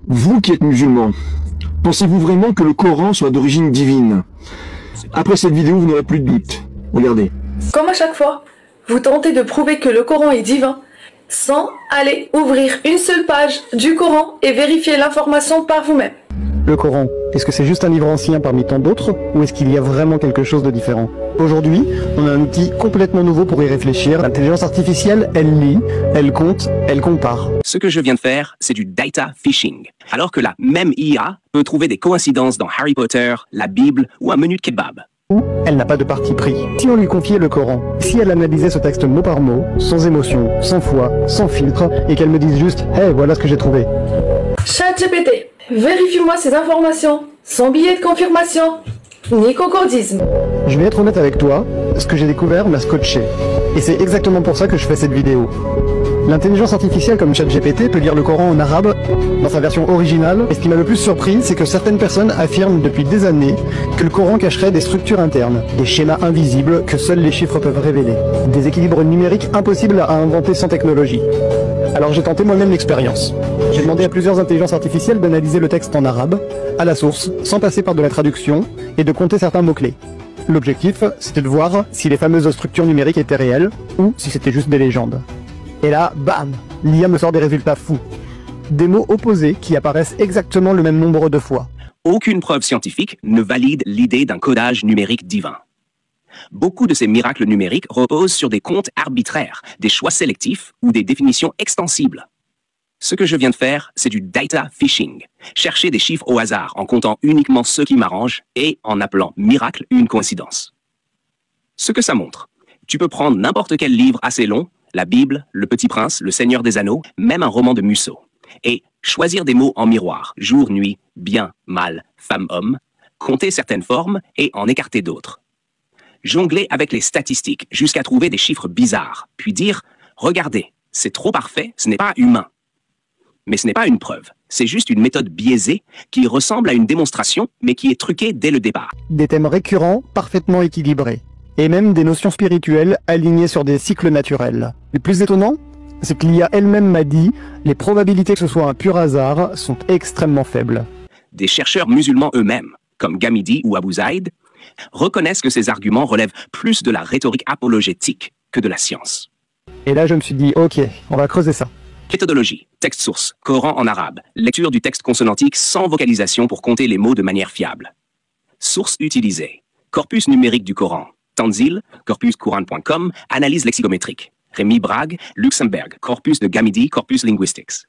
Vous qui êtes musulman, pensez-vous vraiment que le Coran soit d'origine divine? Après cette vidéo, vous n'aurez plus de doute. Regardez. Comme à chaque fois, vous tentez de prouver que le Coran est divin sans aller ouvrir une seule page du Coran et vérifier l'information par vous-même. Le Coran, est-ce que c'est juste un livre ancien parmi tant d'autres, ou est-ce qu'il y a vraiment quelque chose de différent? Aujourd'hui, on a un outil complètement nouveau pour y réfléchir. L'intelligence artificielle, elle lit, elle compte, elle compare. Ce que je viens de faire, c'est du data fishing. Alors que la même IA peut trouver des coïncidences dans Harry Potter, la Bible ou un menu de kebab. Ou elle n'a pas de parti pris. Si on lui confiait le Coran, si elle analysait ce texte mot par mot, sans émotion, sans foi, sans filtre, et qu'elle me dise juste « Hey, voilà ce que j'ai trouvé ». ChatGPT, vérifie-moi ces informations, sans billet de confirmation, ni concordisme. Je vais être honnête avec toi, ce que j'ai découvert m'a scotché. Et c'est exactement pour ça que je fais cette vidéo. L'intelligence artificielle comme ChatGPT peut lire le Coran en arabe dans sa version originale, et ce qui m'a le plus surpris, c'est que certaines personnes affirment depuis des années que le Coran cacherait des structures internes, des schémas invisibles que seuls les chiffres peuvent révéler, des équilibres numériques impossibles à inventer sans technologie. Alors j'ai tenté moi-même l'expérience. J'ai demandé à plusieurs intelligences artificielles d'analyser le texte en arabe, à la source, sans passer par de la traduction, et de compter certains mots-clés. L'objectif, c'était de voir si les fameuses structures numériques étaient réelles, ou si c'était juste des légendes. Et là, bam, l'IA me sort des résultats fous. Des mots opposés qui apparaissent exactement le même nombre de fois. Aucune preuve scientifique ne valide l'idée d'un codage numérique divin. Beaucoup de ces miracles numériques reposent sur des comptes arbitraires, des choix sélectifs ou des définitions extensibles. Ce que je viens de faire, c'est du data fishing. Chercher des chiffres au hasard en comptant uniquement ceux qui m'arrangent et en appelant miracle une coïncidence. Ce que ça montre, tu peux prendre n'importe quel livre assez long, la Bible, Le Petit Prince, Le Seigneur des Anneaux, même un roman de Musso, et choisir des mots en miroir, jour, nuit, bien, mal, femme, homme, compter certaines formes et en écarter d'autres. Jongler avec les statistiques jusqu'à trouver des chiffres bizarres, puis dire « Regardez, c'est trop parfait, ce n'est pas humain ». Mais ce n'est pas une preuve, c'est juste une méthode biaisée qui ressemble à une démonstration, mais qui est truquée dès le départ. Des thèmes récurrents, parfaitement équilibrés. Et même des notions spirituelles alignées sur des cycles naturels. Le plus étonnant, c'est que l'IA elle-même m'a dit « Les probabilités que ce soit un pur hasard sont extrêmement faibles ». Des chercheurs musulmans eux-mêmes, comme Ghamidi ou Abu Zaïd, reconnaissent que ces arguments relèvent plus de la rhétorique apologétique que de la science. Et là je me suis dit « Ok, on va creuser ça ». Méthodologie, texte source, Coran en arabe, lecture du texte consonantique sans vocalisation pour compter les mots de manière fiable. Sources utilisées, corpus numérique du Coran, Tanzil, corpuscoran.com, analyse lexicométrique. Rémi Brague, Luxembourg, corpus de Ghamidi, corpus linguistics.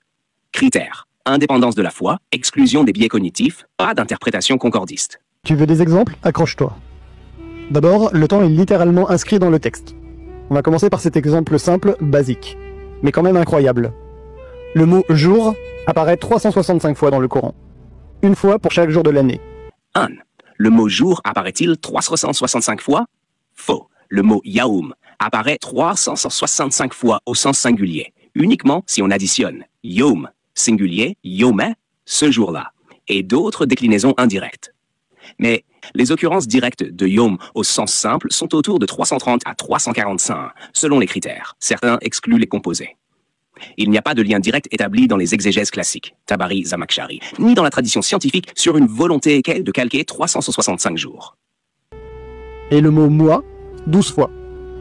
Critères, indépendance de la foi, exclusion des biais cognitifs, pas d'interprétation concordiste. Tu veux des exemples? Accroche-toi. D'abord, le temps est littéralement inscrit dans le texte. On va commencer par cet exemple simple, basique, mais quand même incroyable. Le mot « jour » apparaît 365 fois dans le Coran. Une fois pour chaque jour de l'année. 1. Le mot « jour » apparaît-il 365 fois? Faux. Le mot « yaoum » apparaît 365 fois au sens singulier, uniquement si on additionne « yom » singulier, « yomeh » ce jour-là, et d'autres déclinaisons indirectes. Mais les occurrences directes de « yom » au sens simple sont autour de 330 à 345, selon les critères. Certains excluent les composés. Il n'y a pas de lien direct établi dans les exégèses classiques, Tabari, Zamakhshari, ni dans la tradition scientifique sur une volonté de calquer 365 jours. Et le mot « mois » 12 fois,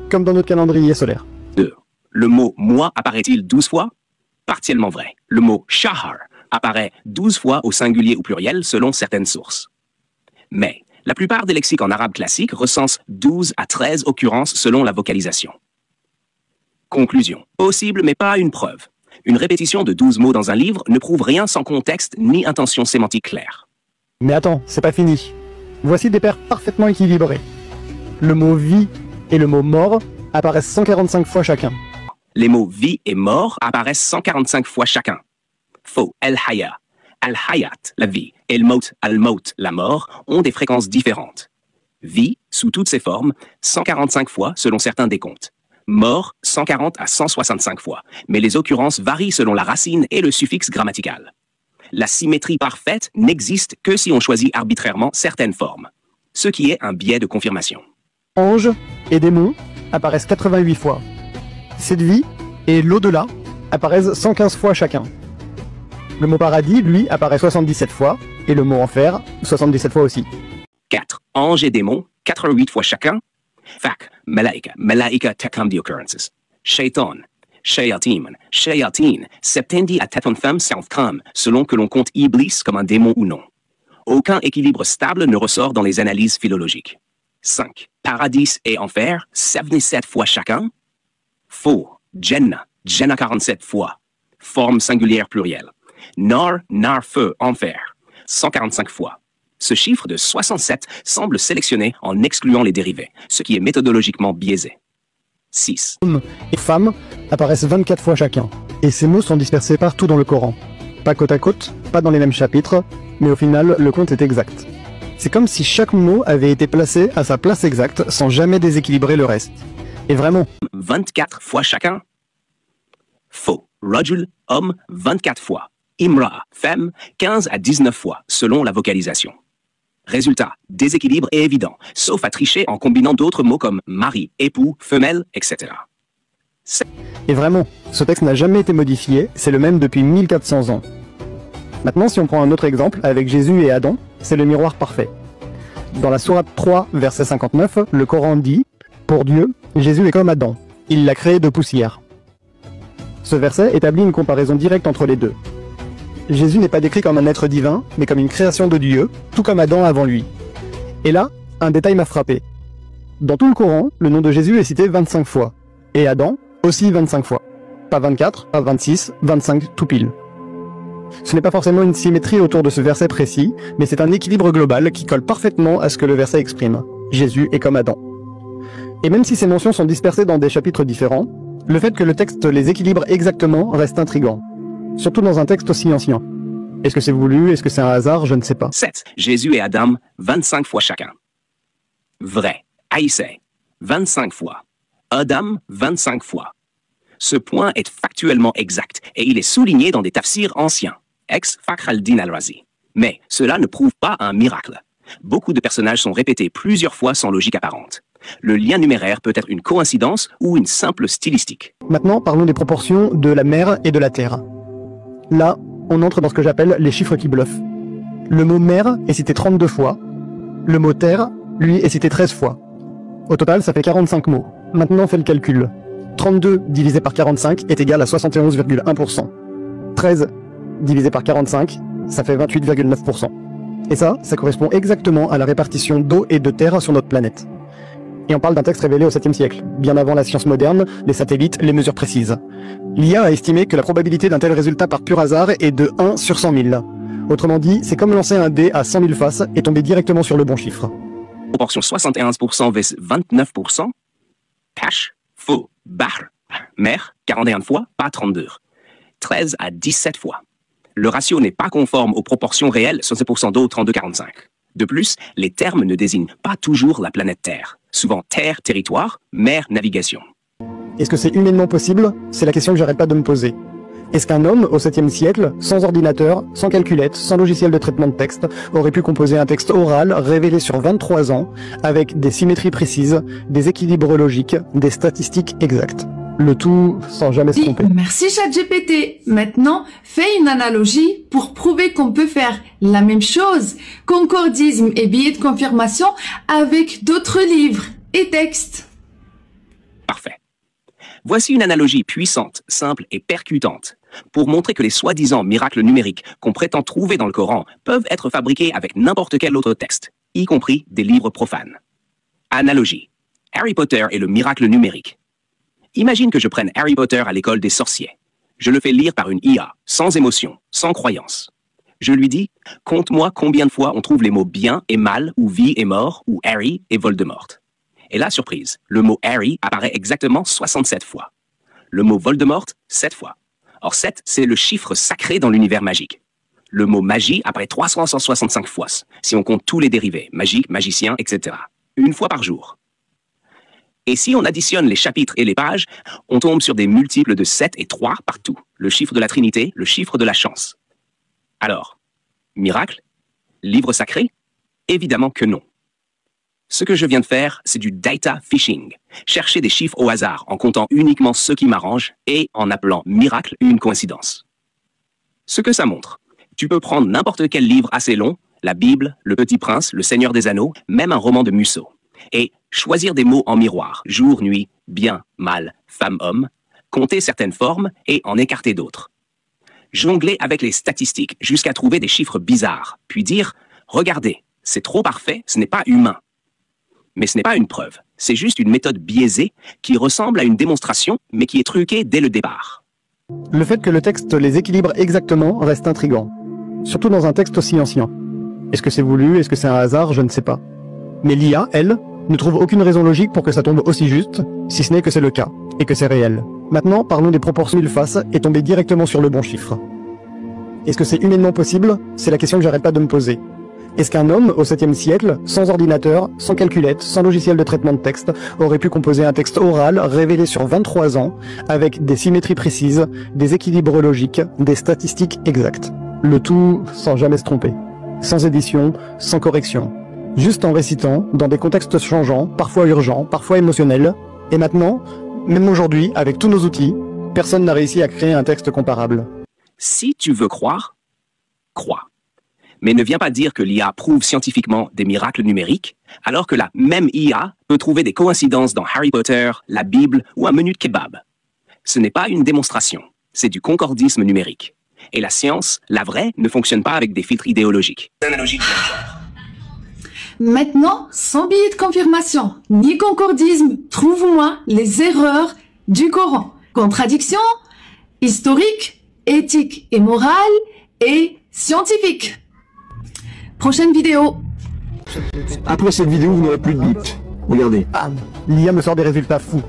comme dans notre calendrier solaire. 2. Le mot « mois » apparaît-il 12 fois? Partiellement vrai. Le mot « shahar » apparaît 12 fois au singulier ou pluriel selon certaines sources. Mais la plupart des lexiques en arabe classique recensent 12 à 13 occurrences selon la vocalisation. Conclusion. Possible mais pas une preuve. Une répétition de 12 mots dans un livre ne prouve rien sans contexte ni intention sémantique claire. Mais attends, c'est pas fini. Voici des paires parfaitement équilibrées. Le mot « vie » et le mot « mort » apparaissent 145 fois chacun. Les mots « vie » et « mort » apparaissent 145 fois chacun. Faux. El-Haya. Al-Hayat, la vie, et le Maut, Al-Maut, la mort, ont des fréquences différentes. Vie, sous toutes ses formes, 145 fois selon certains décomptes. Mort, 140 à 165 fois, mais les occurrences varient selon la racine et le suffixe grammatical. La symétrie parfaite n'existe que si on choisit arbitrairement certaines formes, ce qui est un biais de confirmation. Ange et démon apparaissent 88 fois. Cette vie et l'au-delà apparaissent 115 fois chacun. Le mot paradis, lui, apparaît 77 fois, et le mot enfer, 77 fois aussi. 4. Anges et démons, 88 fois chacun. Fac, malaika, malaika tekam the occurrences. Shaitan, shayatin, shayatin, 70 à tetonfam southcom, selon que l'on compte Iblis comme un démon ou non. Aucun équilibre stable ne ressort dans les analyses philologiques. 5. Paradis et enfer, 77 fois chacun. Faux. Jannah, Jannah 47 fois. Forme singulière plurielle. Nar, nar, feu, enfer, 145 fois. Ce chiffre de 67 semble sélectionné en excluant les dérivés, ce qui est méthodologiquement biaisé. 6. Hommes et femmes apparaissent 24 fois chacun, et ces mots sont dispersés partout dans le Coran. Pas côte à côte, pas dans les mêmes chapitres, mais au final, le compte est exact. C'est comme si chaque mot avait été placé à sa place exacte sans jamais déséquilibrer le reste. Et vraiment, 24 fois chacun. Faux. Rajul, homme, 24 fois. Imra, femme, 15 à 19 fois, selon la vocalisation. Résultat, déséquilibre est évident, sauf à tricher en combinant d'autres mots comme mari, époux, femelle, etc. et vraiment, ce texte n'a jamais été modifié, c'est le même depuis 1400 ans. Maintenant, si on prend un autre exemple, avec Jésus et Adam, c'est le miroir parfait. Dans la sourate 3, verset 59, le Coran dit « Pour Dieu, Jésus est comme Adam, il l'a créé de poussière ». Ce verset établit une comparaison directe entre les deux. Jésus n'est pas décrit comme un être divin, mais comme une création de Dieu, tout comme Adam avant lui. Et là, un détail m'a frappé. Dans tout le Coran, le nom de Jésus est cité 25 fois, et Adam aussi 25 fois. Pas 24, pas 26, 25 tout pile. Ce n'est pas forcément une symétrie autour de ce verset précis, mais c'est un équilibre global qui colle parfaitement à ce que le verset exprime. Jésus est comme Adam. Et même si ces mentions sont dispersées dans des chapitres différents, le fait que le texte les équilibre exactement reste intriguant. Surtout dans un texte aussi ancien. Est-ce que c'est voulu? Est-ce que c'est un hasard? Je ne sais pas. 7. Jésus et Adam, 25 fois chacun. Vrai. Aïssé, 25 fois. Adam, 25 fois. Ce point est factuellement exact et il est souligné dans des tafsirs anciens, ex-Fakhr al-Din al-Razi. Mais cela ne prouve pas un miracle. Beaucoup de personnages sont répétés plusieurs fois sans logique apparente. Le lien numéraire peut être une coïncidence ou une simple stylistique. Maintenant, parlons des proportions de la mer et de la terre. Là, on entre dans ce que j'appelle les chiffres qui bluffent. Le mot mer est cité 32 fois. Le mot terre, lui, est cité 13 fois. Au total, ça fait 45 mots. Maintenant, on fait le calcul. 32 divisé par 45 est égal à 71,1%. 13 divisé par 45, ça fait 28,9%. Et ça correspond exactement à la répartition d'eau et de terre sur notre planète. Et on parle d'un texte révélé au 7e siècle, bien avant la science moderne, les satellites, les mesures précises. L'IA a estimé que la probabilité d'un tel résultat par pur hasard est de 1 sur 100 000. Autrement dit, c'est comme lancer un dé à 100 000 faces et tomber directement sur le bon chiffre. Proportion 71% vs 29%. Cash, faux, bahr, mer, 41 fois, pas 32. 13 à 17 fois. Le ratio n'est pas conforme aux proportions réelles, 60% d'eau, 32-45. De plus, les termes ne désignent pas toujours la planète Terre. Souvent terre, territoire, mer, navigation. Est-ce que c'est humainement possible? C'est la question que j'arrête pas de me poser. Est-ce qu'un homme, au 7e siècle, sans ordinateur, sans calculette, sans logiciel de traitement de texte, aurait pu composer un texte oral révélé sur 23 ans, avec des symétries précises, des équilibres logiques, des statistiques exactes? Le tout sans jamais se tromper. Merci ChatGPT. Maintenant, fais une analogie pour prouver qu'on peut faire la même chose, concordisme et billet de confirmation, avec d'autres livres et textes. Parfait. Voici une analogie puissante, simple et percutante, pour montrer que les soi-disant miracles numériques qu'on prétend trouver dans le Coran peuvent être fabriqués avec n'importe quel autre texte, y compris des livres profanes. Analogie. Harry Potter et le miracle numérique. Imagine que je prenne Harry Potter à l'école des sorciers. Je le fais lire par une IA, sans émotion, sans croyance. Je lui dis, compte-moi combien de fois on trouve les mots bien et mal, ou vie et mort, ou Harry et Voldemort. Et la surprise, le mot Harry apparaît exactement 67 fois. Le mot Voldemort, 7 fois. Or 7, c'est le chiffre sacré dans l'univers magique. Le mot magie apparaît 365 fois, si on compte tous les dérivés, magique, magicien, etc. Une fois par jour. Et si on additionne les chapitres et les pages, on tombe sur des multiples de 7 et 3 partout. Le chiffre de la Trinité, le chiffre de la chance. Alors, miracle? Livre sacré? Évidemment que non. Ce que je viens de faire, c'est du data fishing. Chercher des chiffres au hasard en comptant uniquement ceux qui m'arrangent et en appelant miracle une coïncidence. Ce que ça montre, tu peux prendre n'importe quel livre assez long, la Bible, Le Petit Prince, Le Seigneur des Anneaux, même un roman de Musso, et choisir des mots en miroir, jour, nuit, bien, mal, femme, homme, compter certaines formes et en écarter d'autres. Jongler avec les statistiques jusqu'à trouver des chiffres bizarres, puis dire « Regardez, c'est trop parfait, ce n'est pas humain ». Mais ce n'est pas une preuve, c'est juste une méthode biaisée qui ressemble à une démonstration, mais qui est truquée dès le départ. Le fait que le texte les équilibre exactement reste intriguant, surtout dans un texte aussi ancien. Est-ce que c'est voulu, est-ce que c'est un hasard, je ne sais pas. Mais l'IA, elle, ne trouve aucune raison logique pour que ça tombe aussi juste, si ce n'est que c'est le cas, et que c'est réel. Maintenant, parlons des proportions mille faces et tomber directement sur le bon chiffre. Est-ce que c'est humainement possible? C'est la question que j'arrête pas de me poser. Est-ce qu'un homme, au 7e siècle, sans ordinateur, sans calculette, sans logiciel de traitement de texte, aurait pu composer un texte oral révélé sur 23 ans, avec des symétries précises, des équilibres logiques, des statistiques exactes? Le tout sans jamais se tromper. Sans édition, sans correction. Juste en récitant, dans des contextes changeants, parfois urgents, parfois émotionnels. Et maintenant, même aujourd'hui, avec tous nos outils, personne n'a réussi à créer un texte comparable. Si tu veux croire, crois. Mais ne viens pas dire que l'IA prouve scientifiquement des miracles numériques, alors que la même IA peut trouver des coïncidences dans Harry Potter, la Bible ou un menu de kebab. Ce n'est pas une démonstration, c'est du concordisme numérique. Et la science, la vraie, ne fonctionne pas avec des filtres idéologiques. Maintenant, sans billet de confirmation, ni concordisme, trouve-moi les erreurs du Coran. Contradiction, historique, éthique et morale et scientifique. Prochaine vidéo. Après cette vidéo, vous n'aurez plus de doute. Regardez. Bam, l'IA me sort des résultats fous.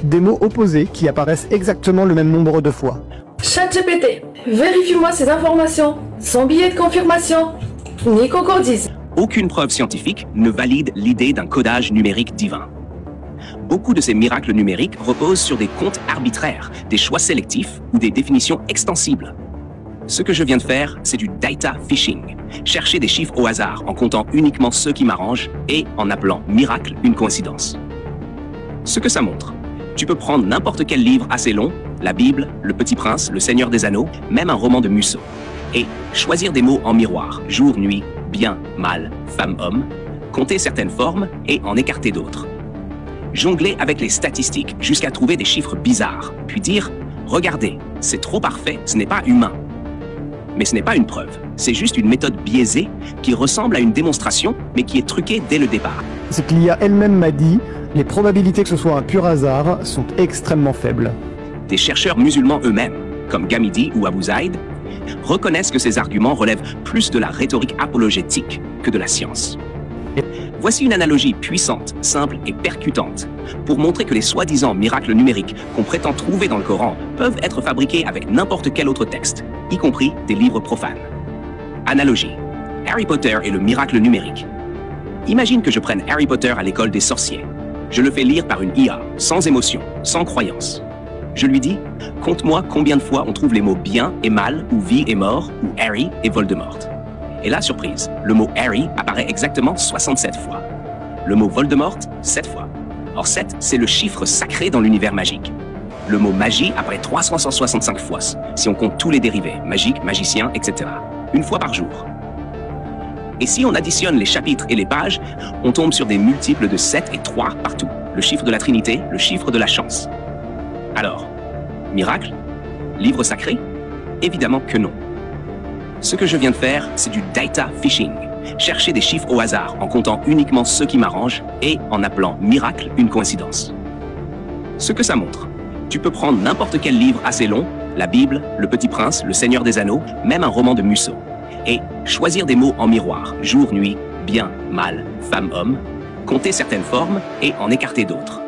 Des mots opposés qui apparaissent exactement le même nombre de fois. ChatGPT, vérifie-moi ces informations, sans billet de confirmation, ni concordisme. Aucune preuve scientifique ne valide l'idée d'un codage numérique divin. Beaucoup de ces miracles numériques reposent sur des comptes arbitraires, des choix sélectifs ou des définitions extensibles. Ce que je viens de faire, c'est du data fishing. Chercher des chiffres au hasard en comptant uniquement ceux qui m'arrangent et en appelant miracle une coïncidence. Ce que ça montre, tu peux prendre n'importe quel livre assez long, la Bible, Le Petit Prince, Le Seigneur des Anneaux, même un roman de Musso, et choisir des mots en miroir, jour, nuit, bien, mal, femme, homme, compter certaines formes et en écarter d'autres. Jongler avec les statistiques jusqu'à trouver des chiffres bizarres, puis dire « Regardez, c'est trop parfait, ce n'est pas humain ». Mais ce n'est pas une preuve, c'est juste une méthode biaisée qui ressemble à une démonstration, mais qui est truquée dès le départ. C'est que l'IA elle-même m'a dit, les probabilités que ce soit un pur hasard sont extrêmement faibles. Des chercheurs musulmans eux-mêmes, comme Ghamidi ou Abu Zaid, reconnaissent que ces arguments relèvent plus de la rhétorique apologétique que de la science. Voici une analogie puissante, simple et percutante pour montrer que les soi-disant miracles numériques qu'on prétend trouver dans le Coran peuvent être fabriqués avec n'importe quel autre texte, y compris des livres profanes. Analogie. Harry Potter et le miracle numérique. Imagine que je prenne Harry Potter à l'école des sorciers. Je le fais lire par une IA, sans émotion, sans croyance. Je lui dis, compte-moi combien de fois on trouve les mots bien et mal, ou vie et mort, ou Harry et Voldemort. Et là, surprise, le mot Harry apparaît exactement 67 fois. Le mot Voldemort, 7 fois. Or 7, c'est le chiffre sacré dans l'univers magique. Le mot magie apparaît 365 fois, si on compte tous les dérivés, magique, magicien, etc. Une fois par jour. Et si on additionne les chapitres et les pages, on tombe sur des multiples de 7 et 3 partout. Le chiffre de la Trinité, le chiffre de la chance. Alors, miracle? Livre sacré? Évidemment que non. Ce que je viens de faire, c'est du data fishing. Chercher des chiffres au hasard en comptant uniquement ceux qui m'arrangent et en appelant miracle une coïncidence. Ce que ça montre, tu peux prendre n'importe quel livre assez long, la Bible, Le Petit Prince, Le Seigneur des Anneaux, même un roman de Musso, et choisir des mots en miroir, jour, nuit, bien, mal, femme, homme, compter certaines formes et en écarter d'autres.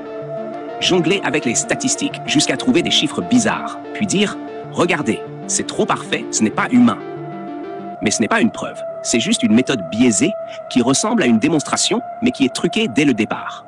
Jongler avec les statistiques jusqu'à trouver des chiffres bizarres, puis dire « Regardez, c'est trop parfait, ce n'est pas humain ». Mais ce n'est pas une preuve, c'est juste une méthode biaisée qui ressemble à une démonstration, mais qui est truquée dès le départ.